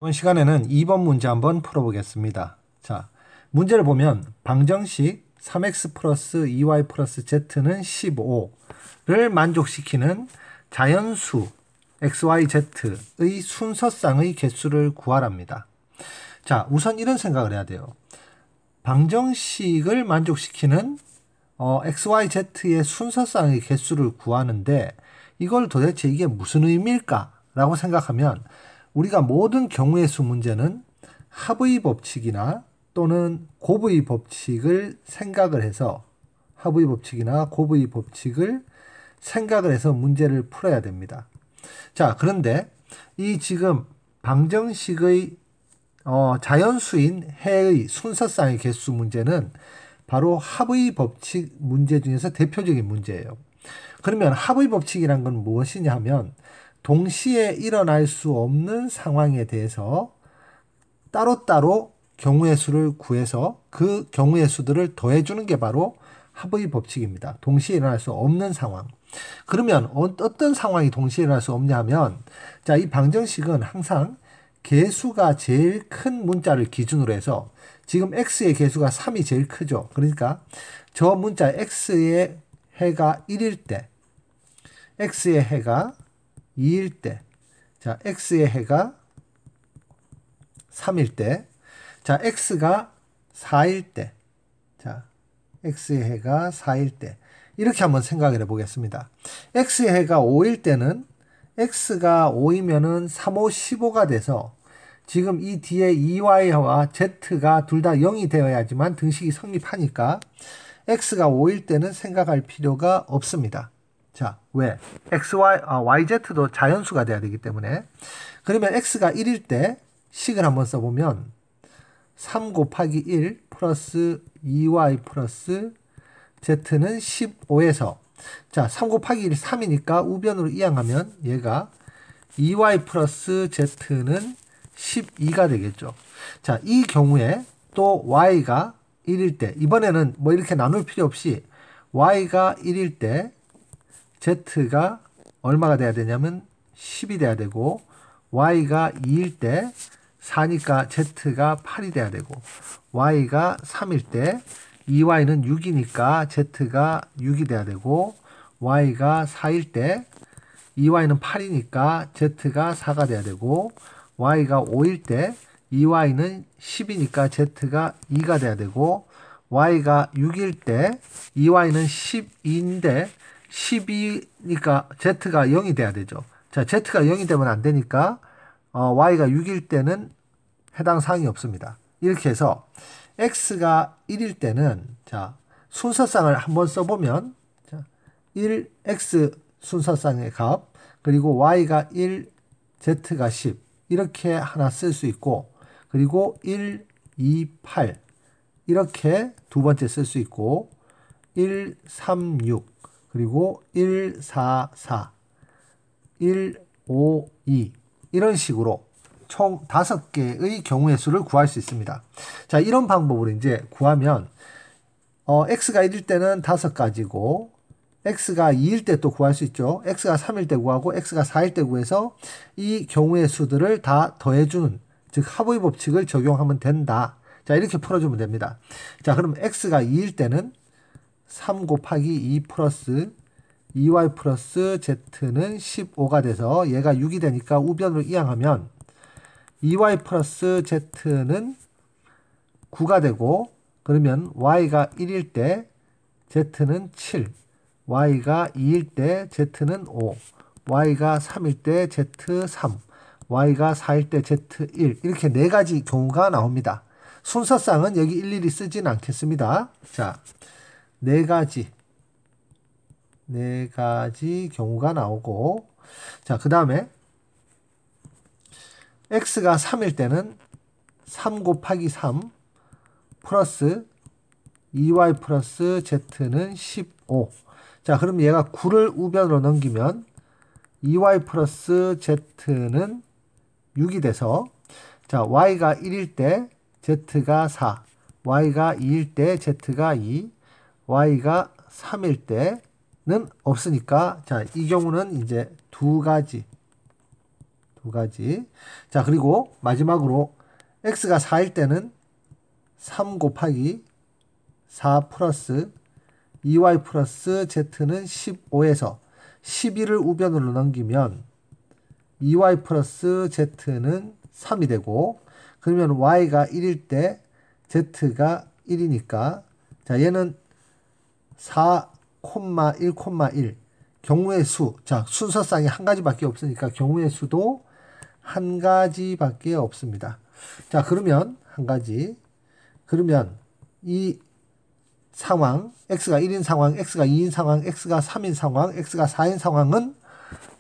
이번 시간에는 2번 문제 한번 풀어보겠습니다. 자, 문제를 보면 방정식 3x 플러스 2y 플러스 z는 15를 만족시키는 자연수 xyz의 순서쌍의 개수를 구하랍니다. 자, 우선 이런 생각을 해야 돼요. 방정식을 만족시키는 xyz의 순서쌍의 개수를 구하는데 이걸 도대체 이게 무슨 의미일까? 라고 생각하면 우리가 모든 경우의 수 문제는 합의 법칙이나 또는 곱의 법칙을 생각을 해서 합의 법칙이나 곱의 법칙을 생각을 해서 문제를 풀어야 됩니다. 자, 그런데 이 지금 방정식의 자연수인 해의 순서쌍의 개수 문제는 바로 합의 법칙 문제 중에서 대표적인 문제예요. 그러면 합의 법칙이란 건 무엇이냐 하면 동시에 일어날 수 없는 상황에 대해서 따로따로 경우의 수를 구해서 그 경우의 수들을 더해주는 게 바로 합의 법칙입니다. 동시에 일어날 수 없는 상황. 그러면 어떤 상황이 동시에 일어날 수 없냐 하면 자, 이 방정식은 항상 개수가 제일 큰 문자를 기준으로 해서 지금 x의 개수가 3이 제일 크죠. 그러니까 저 문자 x의 해가 1일 때 x의 해가 2일 때, 자, x의 해가 3일 때, 자, x가 4일 때, 자, x의 해가 4일 때, 이렇게 한번 생각을 해보겠습니다. x의 해가 5일 때는 x가 5이면은 3, 5, 15가 돼서 지금 이 뒤에 2y와 z가 둘 다 0이 되어야지만 등식이 성립하니까 x가 5일 때는 생각할 필요가 없습니다. 자, 왜? yz도 자연수가 돼야 되기 때문에. 그러면 x가 1일 때 식을 한번 써보면 3 곱하기 1 플러스 2y 플러스 z는 15에서 자, 3 곱하기 1 3이니까 우변으로 이항하면 얘가 2y 플러스 z는 12가 되겠죠. 자, 이 경우에 또 y가 1일 때 이번에는 뭐 이렇게 나눌 필요 없이 y가 1일 때 z가 얼마가 돼야 되냐면 10이 돼야 되고 y가 2일 때 4니까 z가 8이 돼야 되고 y가 3일 때 2y는 6이니까 z가 6이 돼야 되고 y가 4일 때 2y는 8이니까 z가 4가 돼야 되고 y가 5일 때 2y는 10이니까 z가 2가 돼야 되고 y가 6일 때 2y는 12인데 12니까 z가 0이 돼야 되죠. 자, z가 0이 되면 안 되니까 y가 6일 때는 해당 사항이 없습니다. 이렇게 해서 x가 1일 때는 자, 순서쌍을 한번 써보면 자, 1x 순서쌍의 값 그리고 y가 1, z가 10 이렇게 하나 쓸 수 있고 그리고 1, 2, 8 이렇게 두 번째 쓸 수 있고 1, 3, 6 그리고 1, 4, 4 1, 5, 2 이런 식으로 총 5개의 경우의 수를 구할 수 있습니다. 자, 이런 방법으로 이제 구하면 x가 1일 때는 5가지고 x가 2일 때 또 구할 수 있죠. x가 3일 때 구하고 x가 4일 때 구해서 이 경우의 수들을 다 더해주는 즉 합의 법칙을 적용하면 된다. 자, 이렇게 풀어주면 됩니다. 자, 그럼 x가 2일 때는 3 곱하기 2 플러스 2y 플러스 z는 15가 돼서 얘가 6이 되니까 우변으로 이항하면 2y 플러스 z는 9가 되고 그러면 y가 1일 때 z는 7 y가 2일 때 z는 5 y가 3일 때 z3 y가 4일 때 z1 이렇게 4가지 경우가 나옵니다. 순서쌍은 여기 일일이 쓰진 않겠습니다. 자, 4가지 경우가 나오고 자, 그 다음에 x가 3일 때는 3 곱하기 3 플러스 2y 플러스 z는 15 자, 그럼 얘가 9를 우변으로 넘기면 2y 플러스 z는 6이 돼서 자, y가 1일 때 z가 4 y가 2일 때 z가 2 y가 3일 때는 없으니까 자, 이 경우는 이제 두 가지 두 가지. 자, 그리고 마지막으로 x가 4일 때는 3 곱하기 4 플러스 2y 플러스 z는 15에서 11을 우변으로 넘기면 2y 플러스 z는 3이 되고, 그러면 y가 1일 때 z가 1이니까 자, 얘는 4,1,1 경우의 수. 자, 순서상이 한 가지밖에 없으니까 경우의 수도 한 가지밖에 없습니다. 자, 그러면 한 가지. 그러면 이 상황, x가 1인 상황, x가 2인 상황, x가 3인 상황, x가 4인 상황은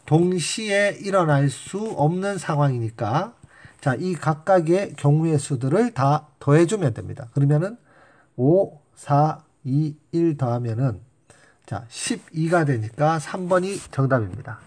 동시에 일어날 수 없는 상황이니까 자, 이 각각의 경우의 수들을 다 더해주면 됩니다. 그러면은 5, 4, 2, 1 더하면은 자, 12가 되니까 3번이 정답입니다.